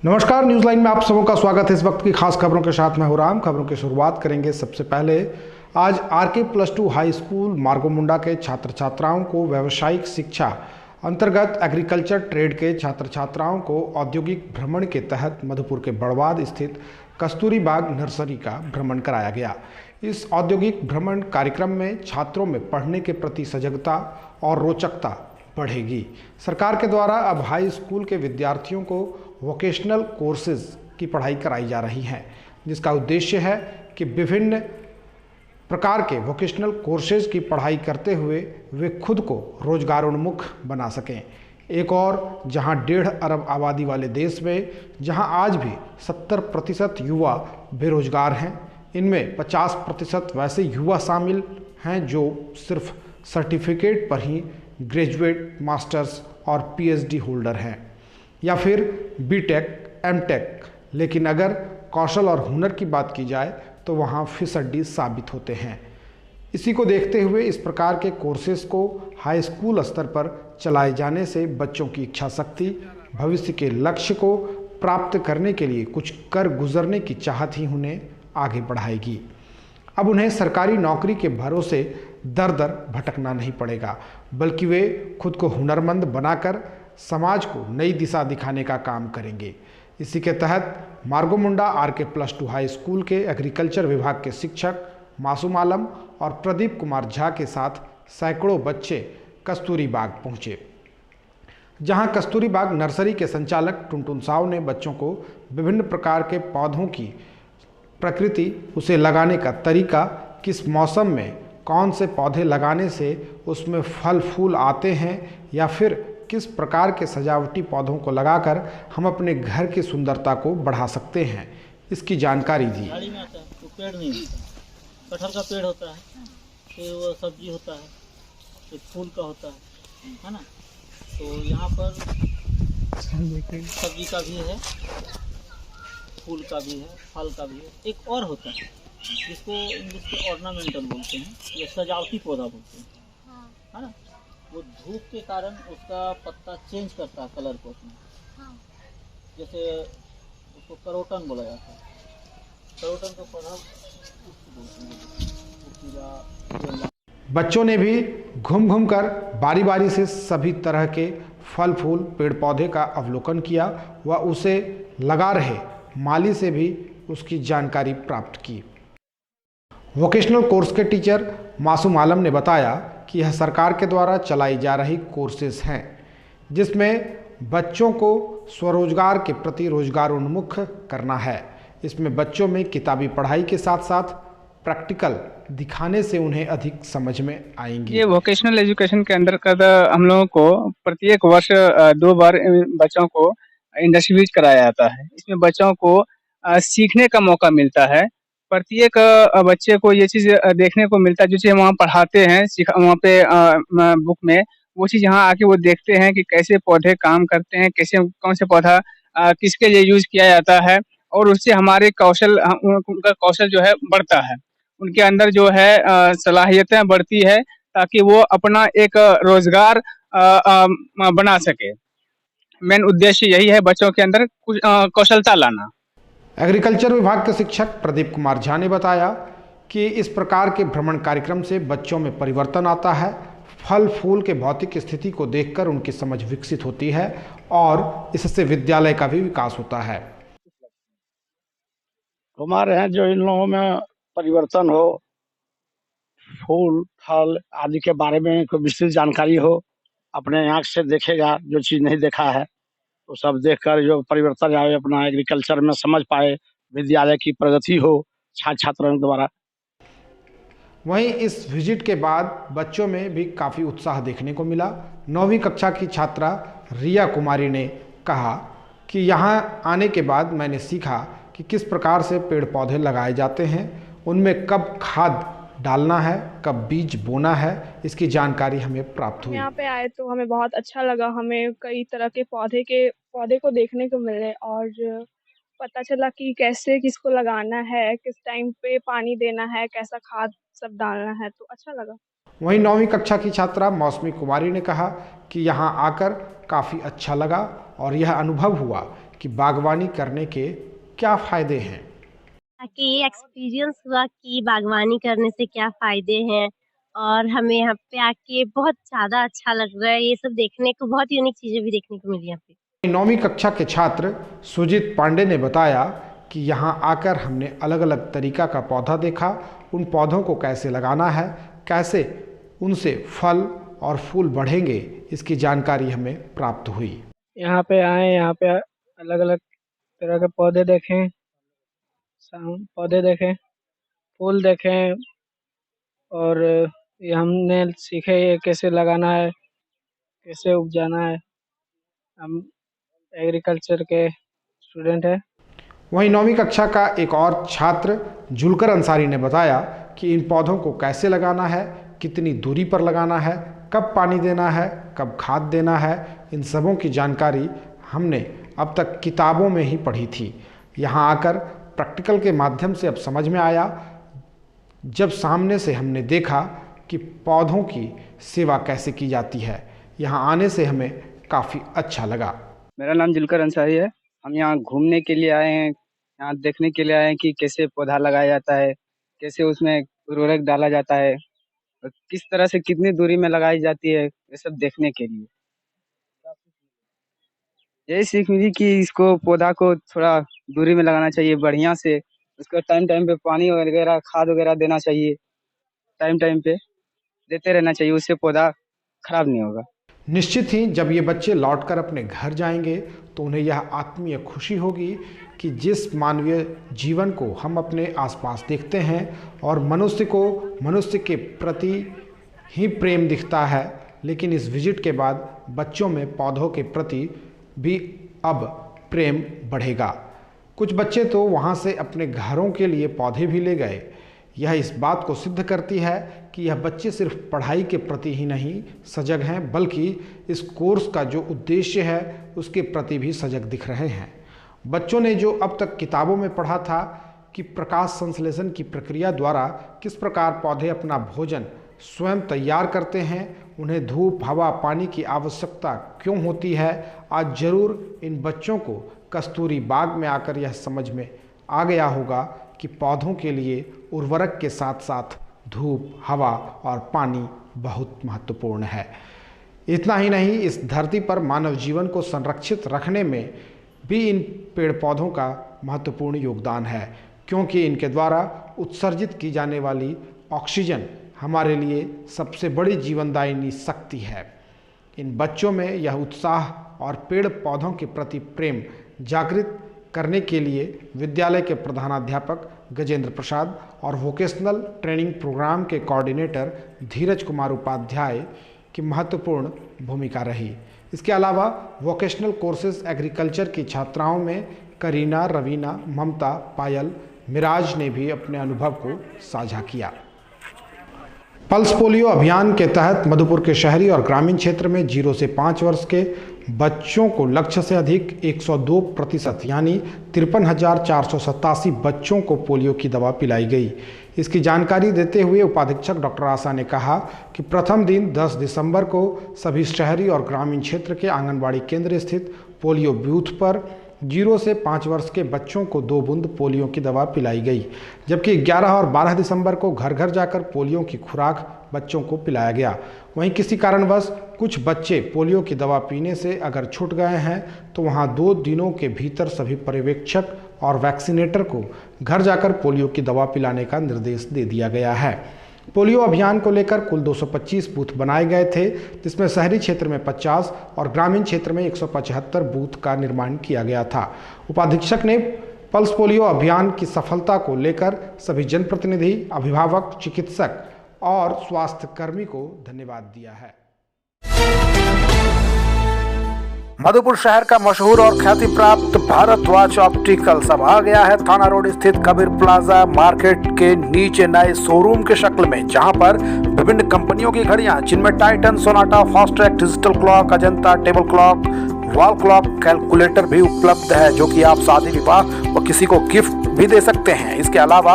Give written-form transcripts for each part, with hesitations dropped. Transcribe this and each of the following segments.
नमस्कार, news line में आप सबों का स्वागत है। इस वक्त की खास खबरों के साथ मैं हूं राम। खबरों की शुरुआत करेंगे सबसे पहले। आज RK+2 हाई स्कूल मार्गोमुंडा के छात्र छात्राओं को व्यावसायिक शिक्षा अंतर्गत एग्रीकल्चर ट्रेड के छात्र छात्राओं को औद्योगिक भ्रमण के तहत मधुपुर के बड़वाद स्थित कस्तूरी बाग नर्सरी का भ्रमण कराया गया। इस औद्योगिक भ्रमण कार्यक्रम में छात्रों में पढ़ने के प्रति सजगता और रोचकता बढ़ेगी। सरकार के द्वारा अब हाई स्कूल के विद्यार्थियों को वोकेशनल कोर्सेज की पढ़ाई कराई जा रही है, जिसका उद्देश्य है कि विभिन्न प्रकार के वोकेशनल कोर्सेज की पढ़ाई करते हुए वे खुद को रोजगारोन्मुख बना सकें। एक और जहां 1.5 अरब आबादी वाले देश में जहां आज भी 70% युवा बेरोजगार हैं, इनमें 50% वैसे युवा शामिल हैं जो सिर्फ सर्टिफिकेट पर ही ग्रेजुएट, मास्टर्स और PhD होल्डर हैं या फिर B.Tech, M.Tech, लेकिन अगर कौशल और हुनर की बात की जाए तो वहाँ फिसड्डी साबित होते हैं। इसी को देखते हुए इस प्रकार के कोर्सेज को हाई स्कूल स्तर पर चलाए जाने से बच्चों की इच्छा शक्ति, भविष्य के लक्ष्य को प्राप्त करने के लिए कुछ कर गुजरने की चाहत ही उन्हें आगे बढ़ाएगी। अब उन्हें सरकारी नौकरी के भरोसे दर दर भटकना नहीं पड़ेगा, बल्कि वे खुद को हुनरमंद बनाकर समाज को नई दिशा दिखाने का काम करेंगे। इसी के तहत मार्गोमुंडा RK+2 हाई स्कूल के एग्रीकल्चर विभाग के शिक्षक मासूम आलम और प्रदीप कुमार झा के साथ सैकड़ों बच्चे कस्तूरी बाग पहुंचे, जहां कस्तूरी बाग नर्सरी के संचालक टुनटुन साव ने बच्चों को विभिन्न प्रकार के पौधों की प्रकृति, उसे लगाने का तरीका, किस मौसम में कौन से पौधे लगाने से उसमें फल फूल आते हैं या फिर किस प्रकार के सजावटी पौधों को लगाकर हम अपने घर की सुंदरता को बढ़ा सकते हैं, इसकी जानकारी दी। झाड़ी में आता है तो पेड़ नहीं होता, कटहल का पेड़ होता है, फिर वो सब्जी होता है, फिर फूल का होता है ना। तो यहाँ पर सब्जी का भी है, फूल का भी है, फल का भी है। एक और होता है जिसको इंग्लिश में ऑर्नामेंटल बोलते हैं या सजावटी पौधा बोलते हैं, है ना। वो धूप के कारण उसका पत्ता चेंज करता है कलर को अपना, जैसे उसको करोटन बोला जाता है। करोटन का पौधा बच्चों ने भी घूम घूम कर बारी बारी से सभी तरह के फल फूल पेड़ पौधे का अवलोकन किया व उसे लगा रहे माली से भी उसकी जानकारी प्राप्त की। वोकेशनल कोर्स के टीचर मासूम आलम ने बताया कि यह सरकार के द्वारा चलाई जा रही कोर्सेज हैं, जिसमें बच्चों को स्वरोजगार के प्रति रोजगारोन्मुख करना है। इसमें बच्चों में किताबी पढ़ाई के साथ साथ प्रैक्टिकल दिखाने से उन्हें अधिक समझ में आएंगी। ये वोकेशनल एजुकेशन के अंतर्गत हम लोगों को प्रत्येक वर्ष 2 बार बच्चों को इंडस्ट्री विजिट कराया जाता है। इसमें बच्चों को सीखने का मौका मिलता है। प्रत्येक बच्चे को ये चीज़ देखने को मिलता है, जो चीज़ वहाँ पढ़ाते हैं वहाँ पे बुक में, वो चीज़ यहाँ आके वो देखते हैं कि कैसे पौधे काम करते हैं, कैसे कौन से पौधा किसके लिए यूज किया जाता है, और उससे हमारे उनका कौशल जो है बढ़ता है। उनके अंदर जो है सलाहियतें बढ़ती है, ताकि वो अपना एक रोजगार बना सके। मेन उद्देश्य यही है, बच्चों के अंदर कुछ कौशलता लाना। एग्रीकल्चर विभाग के शिक्षक प्रदीप कुमार झा ने बताया कि इस प्रकार के भ्रमण कार्यक्रम से बच्चों में परिवर्तन आता है, फल फूल के भौतिक स्थिति को देखकर उनकी समझ विकसित होती है और इससे विद्यालय का भी विकास होता है। हमारे हैं जो इन लोगों में परिवर्तन हो, फूल फल आदि के बारे में कोई विस्तृत जानकारी हो, अपने आँख से देखेगा, जो चीज़ नहीं देखा है तो सब देखकर जो परिवर्तन आए, अपना एग्रीकल्चर में समझ पाए, विद्यालय की प्रगति हो छात्र छात्राओं द्वारा। वहीं इस विजिट के बाद बच्चों में भी काफ़ी उत्साह देखने को मिला। 9वीं कक्षा की छात्रा रिया कुमारी ने कहा कि यहाँ आने के बाद मैंने सीखा कि किस प्रकार से पेड़ पौधे लगाए जाते हैं, उनमें कब खाद डालना है, कब बीज बोना है, इसकी जानकारी हमें प्राप्त हुई। यहाँ पे आए तो हमें बहुत अच्छा लगा। हमें कई तरह के पौधे को देखने को मिले और पता चला कि कैसे किसको लगाना है, किस टाइम पे पानी देना है, कैसा खाद सब डालना है, तो अच्छा लगा। वहीं 9वीं कक्षा की छात्रा मौसमी कुमारी ने कहा कि यहाँ आकर काफ़ी अच्छा लगा और यह अनुभव हुआ कि बागवानी करने के क्या फ़ायदे हैं। ताकि ये एक्सपीरियंस हुआ कि बागवानी करने से क्या फ़ायदे हैं और हमें यहाँ पे आके बहुत ज़्यादा अच्छा लग रहा है। ये सब देखने को बहुत यूनिक चीज़ें भी देखने को मिली यहाँ पे। 9वीं कक्षा के छात्र सुजीत पांडे ने बताया कि यहाँ आकर हमने अलग अलग तरीका का पौधा देखा, उन पौधों को कैसे लगाना है, कैसे उनसे फल और फूल बढ़ेंगे, इसकी जानकारी हमें प्राप्त हुई। यहाँ पे आए, यहाँ पे अलग अलग तरह के पौधे देखें, पौधे देखें, फूल देखें और ये हमने सीखे ये कैसे लगाना है, कैसे उपजाना है। हम एग्रीकल्चर के स्टूडेंट हैं। वहीं 9वीं कक्षा का एक और छात्र जुलकर अंसारी ने बताया कि इन पौधों को कैसे लगाना है, कितनी दूरी पर लगाना है, कब पानी देना है, कब खाद देना है, इन सबों की जानकारी हमने अब तक किताबों में ही पढ़ी थी। यहाँ आकर प्रैक्टिकल के माध्यम से अब समझ में आया, जब सामने से हमने देखा कि पौधों की सेवा कैसे की जाती है। यहाँ आने से हमें काफ़ी अच्छा लगा। मेरा नाम जुलकर अंसारी है। हम यहाँ घूमने के लिए आए हैं, यहाँ देखने के लिए आए हैं कि कैसे पौधा लगाया जाता है, कैसे उसमें उर्वरक डाला जाता है और किस तरह से कितनी दूरी में लगाई जाती है, ये सब देखने के लिए। यही सीख मिली कि इसको पौधा को थोड़ा दूरी में लगाना चाहिए बढ़िया से, उसको टाइम टाइम पे पानी वगैरह खाद वगैरह देना चाहिए, टाइम टाइम पे देते रहना चाहिए, उससे पौधा खराब नहीं होगा। निश्चित ही जब ये बच्चे लौटकर अपने घर जाएंगे तो उन्हें यह आत्मीय खुशी होगी कि जिस मानवीय जीवन को हम अपने आसपास देखते हैं और मनुष्य को मनुष्य के प्रति ही प्रेम दिखता है, लेकिन इस विजिट के बाद बच्चों में पौधों के प्रति भी अब प्रेम बढ़ेगा। कुछ बच्चे तो वहाँ से अपने घरों के लिए पौधे भी ले गए। यह इस बात को सिद्ध करती है कि यह बच्चे सिर्फ पढ़ाई के प्रति ही नहीं सजग हैं, बल्कि इस कोर्स का जो उद्देश्य है उसके प्रति भी सजग दिख रहे हैं। बच्चों ने जो अब तक किताबों में पढ़ा था कि प्रकाश संश्लेषण की प्रक्रिया द्वारा किस प्रकार पौधे अपना भोजन स्वयं तैयार करते हैं, उन्हें धूप, हवा, पानी की आवश्यकता क्यों होती है, आज जरूर इन बच्चों को कस्तूरी बाग में आकर यह समझ में आ गया होगा कि पौधों के लिए उर्वरक के साथ साथ धूप, हवा और पानी बहुत महत्वपूर्ण है। इतना ही नहीं, इस धरती पर मानव जीवन को संरक्षित रखने में भी इन पेड़ पौधों का महत्वपूर्ण योगदान है, क्योंकि इनके द्वारा उत्सर्जित की जाने वाली ऑक्सीजन हमारे लिए सबसे बड़ी जीवनदायिनी शक्ति है। इन बच्चों में यह उत्साह और पेड़ पौधों के प्रति प्रेम जागृत करने के लिए विद्यालय के प्रधानाध्यापक गजेंद्र प्रसाद और वोकेशनल ट्रेनिंग प्रोग्राम के कोऑर्डिनेटर धीरज कुमार उपाध्याय की महत्वपूर्ण भूमिका रही। इसके अलावा वोकेशनल कोर्सेज एग्रीकल्चर की छात्राओं में करीना, रवीना, ममता, पायल, मिराज ने भी अपने अनुभव को साझा किया। पल्स पोलियो अभियान के तहत मधुपुर के शहरी और ग्रामीण क्षेत्र में 0 से 5 वर्ष के बच्चों को लक्ष्य से अधिक 102% यानी 53,487 बच्चों को पोलियो की दवा पिलाई गई। इसकी जानकारी देते हुए उपाधीक्षक डॉक्टर आशा ने कहा कि प्रथम दिन 10 दिसंबर को सभी शहरी और ग्रामीण क्षेत्र के आंगनबाड़ी केंद्र स्थित पोलियो बूथ पर 0 से 5 वर्ष के बच्चों को 2 बूंद पोलियो की दवा पिलाई गई, जबकि 11 और 12 दिसंबर को घर घर जाकर पोलियो की खुराक बच्चों को पिलाया गया। वहीं किसी कारणवश कुछ बच्चे पोलियो की दवा पीने से अगर छूट गए हैं तो वहां 2 दिनों के भीतर सभी पर्यवेक्षक और वैक्सीनेटर को घर जाकर पोलियो की दवा पिलाने का निर्देश दे दिया गया है। पोलियो अभियान को लेकर कुल 225 बूथ बनाए गए थे, जिसमें शहरी क्षेत्र में 50 और ग्रामीण क्षेत्र में 175 बूथ का निर्माण किया गया था। उपाधीक्षक ने पल्स पोलियो अभियान की सफलता को लेकर सभी जनप्रतिनिधि, अभिभावक, चिकित्सक और स्वास्थ्य कर्मी को धन्यवाद दिया है। मधुपुर शहर का मशहूर और ख्याति प्राप्त भारतवाच ऑप्टिकल्स अब आ गया है थाना रोड स्थित कबीर प्लाजा मार्केट के नीचे नए शोरूम के शक्ल में, जहां पर विभिन्न कंपनियों की घड़ियां जिनमें Titan, Sonata, Fastrack, digital clock, Ajanta, table clock, wall clock, calculator भी उपलब्ध है, जो कि आप शादी विवाह व किसी को गिफ्ट भी दे सकते हैं। इसके अलावा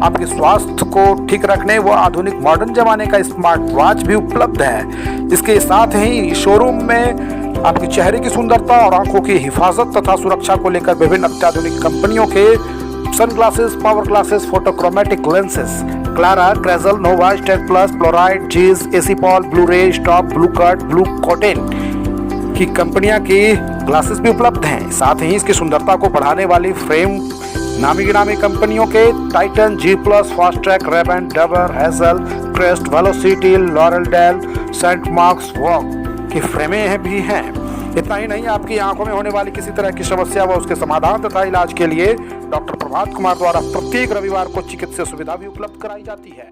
आपके स्वास्थ्य को ठीक रखने व आधुनिक मॉडर्न जमाने का स्मार्ट वॉच भी उपलब्ध है। इसके साथ ही शोरूम में आपकी चेहरे की सुंदरता और आंखों की हिफाजत तथा सुरक्षा को लेकर विभिन्न अत्याधुनिक कंपनियों के sunglasses, power glasses, photochromatic lenses, Clara, Crizal, Nova, state plus, fluoride, चीज, एसीपॉल, blue ray, stop, blue cut, blue कोटेन की कंपनियां की ग्लासेस भी उपलब्ध हैं। साथ ही इसकी सुंदरता को बढ़ाने वाली फ्रेम नामी गिनामी कंपनियों के Titan, G plus, Fastrack, Ray-Ban, डबर, Hazel, Crest, Velocity, Laurel Dale, Saint Marks Walk की फ्रेमें भी हैं। इतना ही नहीं, आपकी आंखों में होने वाली किसी तरह की समस्या व उसके समाधान तथा इलाज के लिए डॉक्टर प्रभात कुमार द्वारा प्रत्येक रविवार को चिकित्सा सुविधा भी उपलब्ध कराई जाती है।